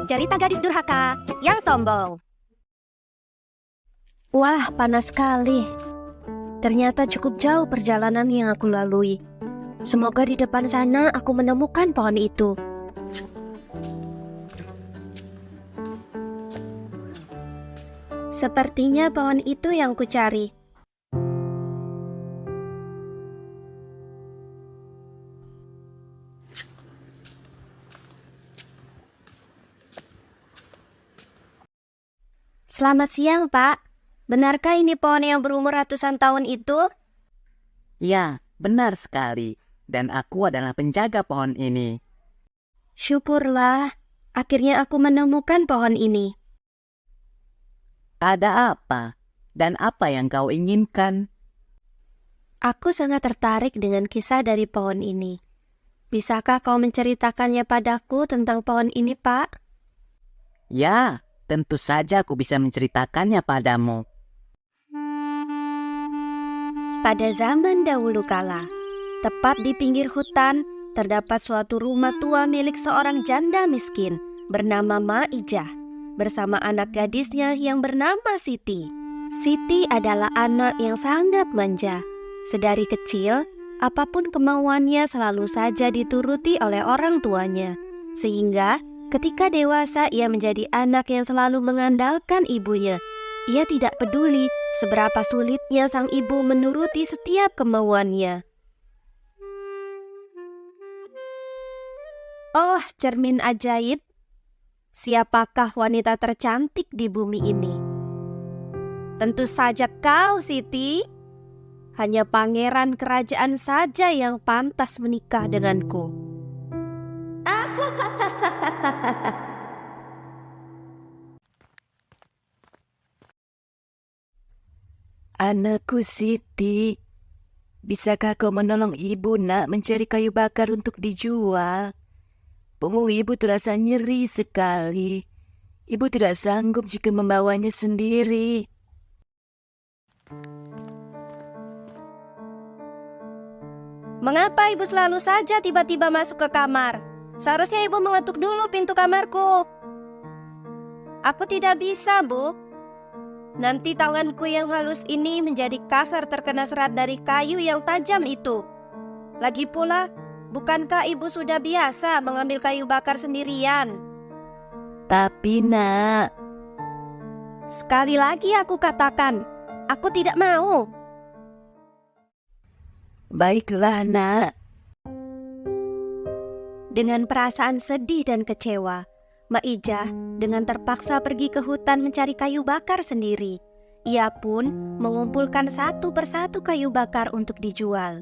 Cerita gadis durhaka yang sombong. Wah, panas sekali. Ternyata cukup jauh perjalanan yang aku lalui. Semoga di depan sana aku menemukan pohon itu. Sepertinya pohon itu yang kucari. Selamat siang, Pak. Benarkah ini pohon yang berumur ratusan tahun itu? Ya, benar sekali. Dan aku adalah penjaga pohon ini. Syukurlah, akhirnya aku menemukan pohon ini. Ada apa? Dan apa yang kau inginkan? Aku sangat tertarik dengan kisah dari pohon ini. Bisakah kau menceritakannya padaku tentang pohon ini, Pak? Ya, tentu saja aku bisa menceritakannya padamu. Pada zaman dahulu kala, tepat di pinggir hutan, terdapat suatu rumah tua milik seorang janda miskin bernama Maijah bersama anak gadisnya yang bernama Siti. Siti adalah anak yang sangat manja. Sedari kecil, apapun kemauannya selalu saja dituruti oleh orang tuanya. Sehingga ketika dewasa ia menjadi anak yang selalu mengandalkan ibunya. Ia tidak peduli seberapa sulitnya sang ibu menuruti setiap kemauannya. Oh, cermin ajaib. Siapakah wanita tercantik di bumi ini? Tentu saja kau, Siti. Hanya pangeran kerajaan saja yang pantas menikah denganku. Anakku Siti, bisakah kau menolong ibu nak mencari kayu bakar untuk dijual? Punggung ibu terasa nyeri sekali. Ibu tidak sanggup jika membawanya sendiri. Mengapa ibu selalu saja tiba-tiba masuk ke kamar? Seharusnya ibu mengetuk dulu pintu kamarku. Aku tidak bisa, Bu. Nanti tanganku yang halus ini menjadi kasar terkena serat dari kayu yang tajam itu. Lagi pula, bukankah ibu sudah biasa mengambil kayu bakar sendirian? Tapi nak, Sekali lagi aku katakan, aku tidak mau. baiklah nak. Dengan perasaan sedih dan kecewa, Maijah dengan terpaksa pergi ke hutan mencari kayu bakar sendiri. Ia pun mengumpulkan satu persatu kayu bakar untuk dijual.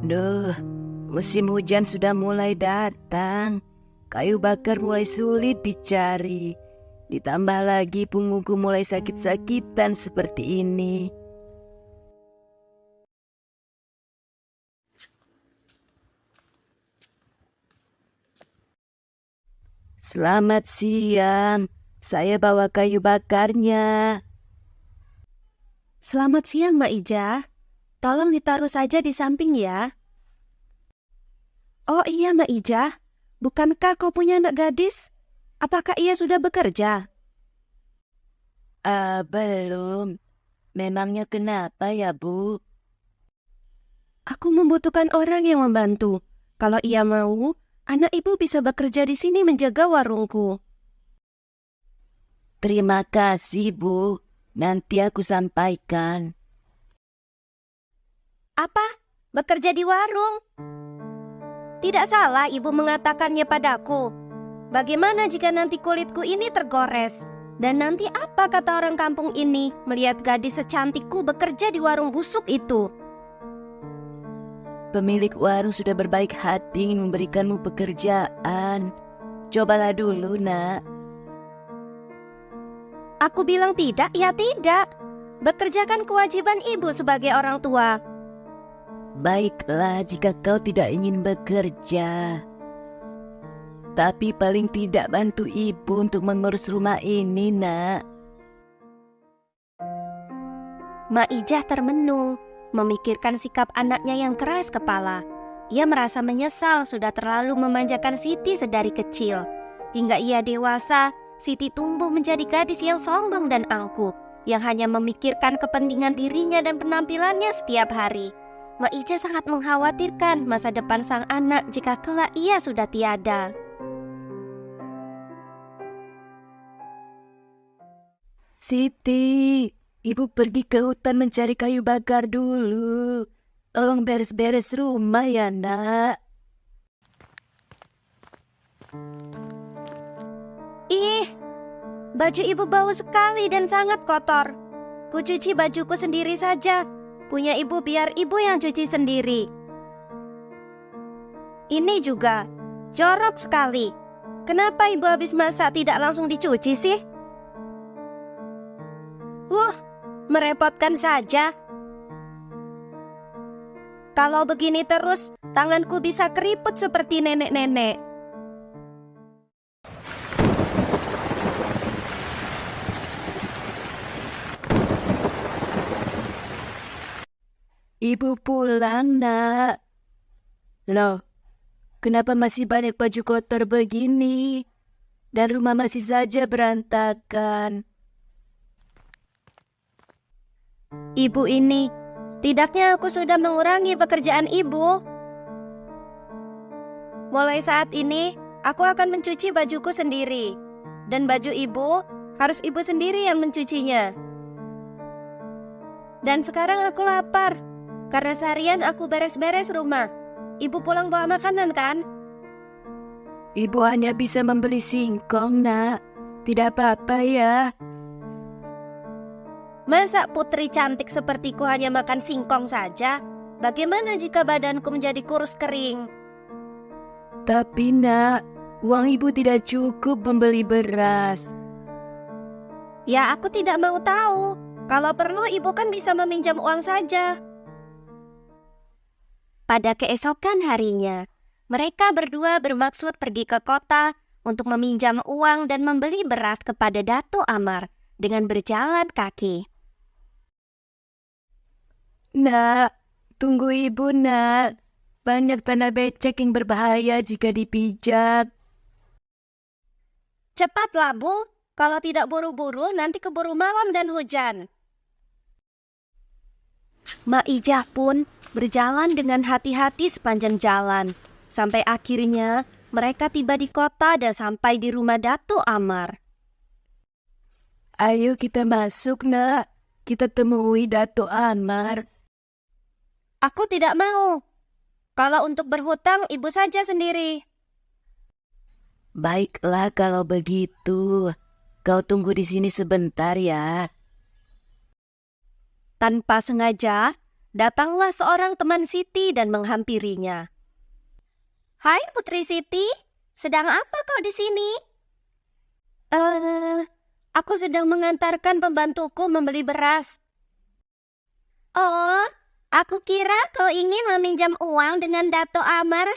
Duh, musim hujan sudah mulai datang. Kayu bakar mulai sulit dicari. Ditambah lagi punggungku mulai sakit-sakitan seperti ini. Selamat siang, saya bawa kayu bakarnya. Selamat siang, Maijah. Tolong ditaruh saja di samping ya. Oh iya, Maijah. Bukankah kau punya anak gadis? Apakah ia sudah bekerja? Belum. Memangnya kenapa ya, Bu? Aku membutuhkan orang yang membantu. Kalau ia mau, anak ibu bisa bekerja di sini menjaga warungku. Terima kasih, Bu. Nanti aku sampaikan. Apa? Bekerja di warung? Tidak salah ibu mengatakannya padaku. Bagaimana jika nanti kulitku ini tergores? Dan nanti apa kata orang kampung ini melihat gadis secantikku bekerja di warung busuk itu? Pemilik warung sudah berbaik hati ingin memberikanmu pekerjaan. Cobalah dulu, nak. Aku bilang tidak, ya tidak. Bekerja kan kewajiban ibu sebagai orang tua. Baiklah jika kau tidak ingin bekerja. Tapi paling tidak bantu ibu untuk mengurus rumah ini, nak. Maijah termenung. memikirkan sikap anaknya yang keras kepala. Ia merasa menyesal sudah terlalu memanjakan Siti sedari kecil. Hingga ia dewasa, Siti tumbuh menjadi gadis yang sombong dan angkuh, yang hanya memikirkan kepentingan dirinya dan penampilannya setiap hari. Mak Ija sangat mengkhawatirkan masa depan sang anak jika kelak ia sudah tiada. Siti, ibu pergi ke hutan mencari kayu bakar dulu. Tolong beres-beres rumah ya, nak. Ih, baju ibu bau sekali dan sangat kotor. Ku cuci bajuku sendiri saja. Punya ibu biar ibu yang cuci sendiri. Ini juga jorok sekali. Kenapa ibu habis masak tidak langsung dicuci sih? Merepotkan saja. Kalau begini terus, tanganku bisa keriput seperti nenek-nenek. Ibu pulang, nak. Loh, kenapa masih banyak baju kotor begini? Dan rumah masih saja berantakan. Ibu ini, setidaknya aku sudah mengurangi pekerjaan ibu. Mulai saat ini, aku akan mencuci bajuku sendiri. Dan baju ibu, harus ibu sendiri yang mencucinya. Dan sekarang aku lapar, karena seharian aku beres-beres rumah. Ibu pulang bawa makanan kan? Ibu hanya bisa membeli singkong, nak. Tidak apa-apa ya. Masa putri cantik sepertiku hanya makan singkong saja? Bagaimana jika badanku menjadi kurus kering? Tapi, nak, uang ibu tidak cukup membeli beras. Ya, aku tidak mau tahu. Kalau perlu, ibu kan bisa meminjam uang saja. Pada keesokan harinya, mereka berdua bermaksud pergi ke kota untuk meminjam uang dan membeli beras kepada Dato' Amar dengan berjalan kaki. Nak, tunggu ibu, nak. Banyak tanah becek yang berbahaya jika dipijak. Cepatlah, Bu. Kalau tidak buru-buru, nanti keburu malam dan hujan. Mak Ijah pun berjalan dengan hati-hati sepanjang jalan. Sampai akhirnya mereka tiba di kota dan sampai di rumah Dato' Amar. Ayo kita masuk, nak. Kita temui Dato' Amar. Aku tidak mau. Kalau untuk berhutang, ibu saja sendiri. Baiklah kalau begitu. Kau tunggu di sini sebentar ya. Tanpa sengaja, datanglah seorang teman Siti dan menghampirinya. Hai Putri Siti, sedang apa kau di sini? Aku sedang mengantarkan pembantuku membeli beras. Oh, aku kira kau ingin meminjam uang dengan Dato' Amar.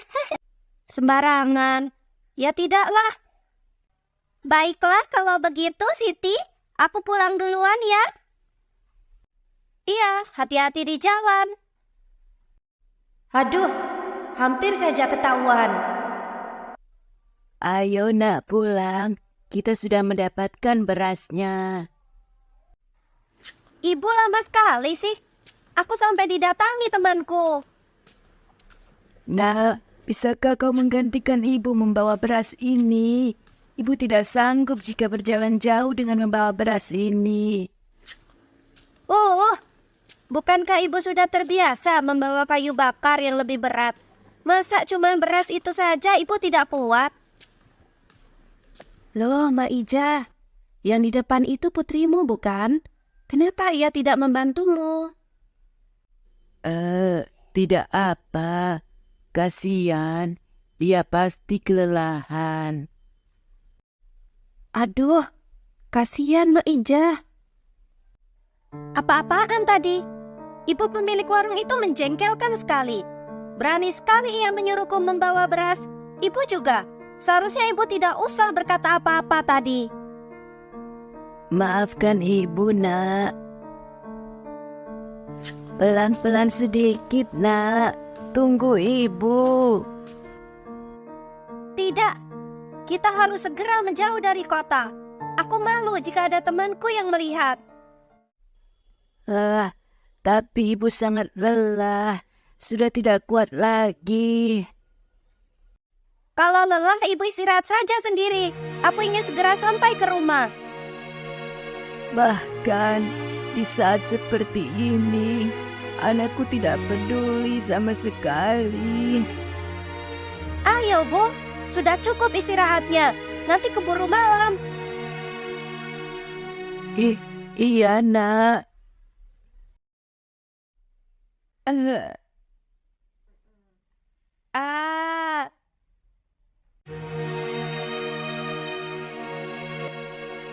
Sembarangan. Ya tidaklah. Baiklah kalau begitu Siti, aku pulang duluan ya. Iya, hati-hati di jalan. Aduh, hampir saja ketahuan. Ayo, nak, pulang. Kita sudah mendapatkan berasnya. Ibu lama sekali sih. Aku sampai didatangi temanku. Nak, bisakah kau menggantikan ibu membawa beras ini? Ibu tidak sanggup jika berjalan jauh dengan membawa beras ini. Oh, bukankah ibu sudah terbiasa membawa kayu bakar yang lebih berat? Masa cuma beras itu saja ibu tidak kuat? Loh, Mbak Ija, yang di depan itu putrimu bukan? Kenapa ia tidak membantumu? Tidak apa. Kasihan, dia pasti kelelahan. Aduh, kasihan Mbak Ija. Apa-apaan tadi? Ibu pemilik warung itu menjengkelkan sekali. Berani sekali ia menyuruhku membawa beras. Ibu juga. Seharusnya ibu tidak usah berkata apa-apa tadi. Maafkan ibu, nak. Pelan-pelan sedikit, nak. Tunggu ibu. Tidak, kita harus segera menjauh dari kota. Aku malu jika ada temanku yang melihat. Tapi ibu sangat lelah. Sudah tidak kuat lagi. Kalau lelah, ibu istirahat saja sendiri. Aku ingin segera sampai ke rumah. Bahkan di saat seperti ini, anakku tidak peduli sama sekali. Ayo, Bu. Sudah cukup istirahatnya. Nanti keburu malam. Iya, nak.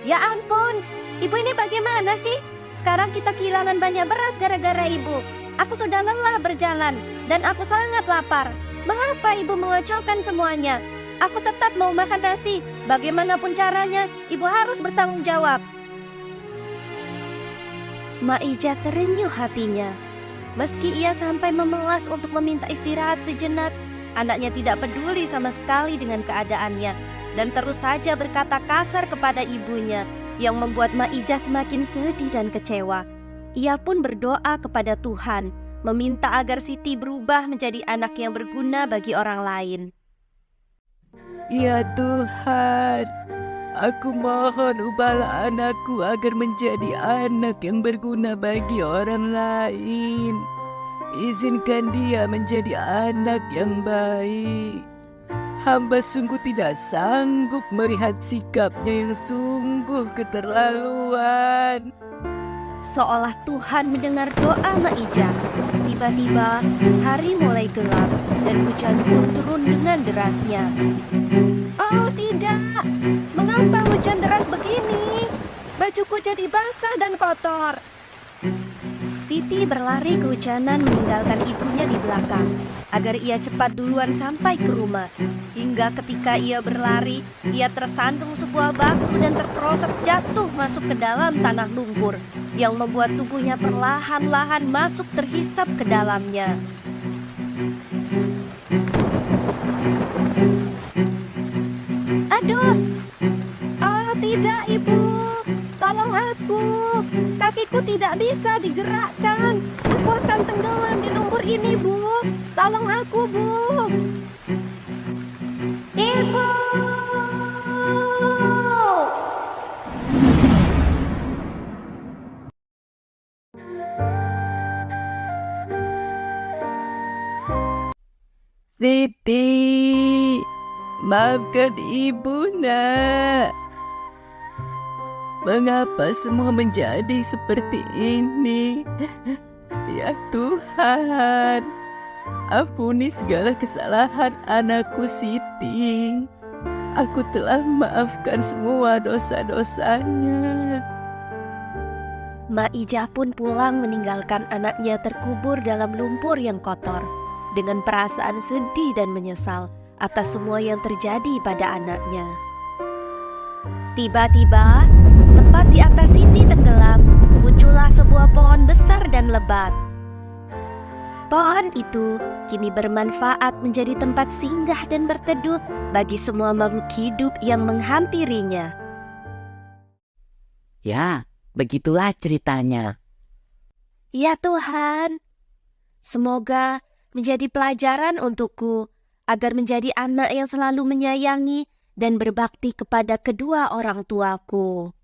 Ya ampun, ibu ini bagaimana sih? Sekarang kita kehilangan banyak beras gara-gara ibu. Aku sudah lelah berjalan dan aku sangat lapar. Mengapa ibu mengacaukan semuanya? Aku tetap mau makan nasi. Bagaimanapun caranya, ibu harus bertanggung jawab. Maija terenyuh hatinya. Meski ia sampai memelas untuk meminta istirahat sejenak, anaknya tidak peduli sama sekali dengan keadaannya dan terus saja berkata kasar kepada ibunya yang membuat Maija semakin sedih dan kecewa. Ia pun berdoa kepada Tuhan, meminta agar Siti berubah menjadi anak yang berguna bagi orang lain. Ya Tuhan, aku mohon ubahlah anakku agar menjadi anak yang berguna bagi orang lain. Izinkan dia menjadi anak yang baik. Hamba sungguh tidak sanggup melihat sikapnya yang sungguh keterlaluan. Seolah Tuhan mendengar doa Maija. Tiba-tiba hari mulai gelap dan hujan pun turun dengan derasnya. Oh tidak, mengapa hujan deras begini? Bajuku jadi basah dan kotor. Siti berlari kehujanan meninggalkan ibunya di belakang agar ia cepat duluan sampai ke rumah. Hingga ketika ia berlari, ia tersandung sebuah batu dan terperosok jatuh masuk ke dalam tanah lumpur yang membuat tubuhnya perlahan-lahan masuk terhisap ke dalamnya. Aduh! Oh tidak, ibu! Tolong aku! Kakiku tidak bisa digerakkan. Aku akan tenggelam di lumpur ini, Bu. Tolong aku, Bu. Ibu! Siti, maafkan ibu, nak. Mengapa semua menjadi seperti ini? Ya Tuhan, ampuni segala kesalahan anakku Siti. Aku telah maafkan semua dosa-dosanya. Maija pun pulang meninggalkan anaknya terkubur dalam lumpur yang kotor dengan perasaan sedih dan menyesal atas semua yang terjadi pada anaknya. Tiba-tiba, tepat di atas Siti tenggelam, muncullah sebuah pohon besar dan lebat. Pohon itu kini bermanfaat menjadi tempat singgah dan berteduh bagi semua makhluk hidup yang menghampirinya. Ya, begitulah ceritanya. Ya Tuhan, semoga menjadi pelajaran untukku agar menjadi anak yang selalu menyayangi dan berbakti kepada kedua orang tuaku.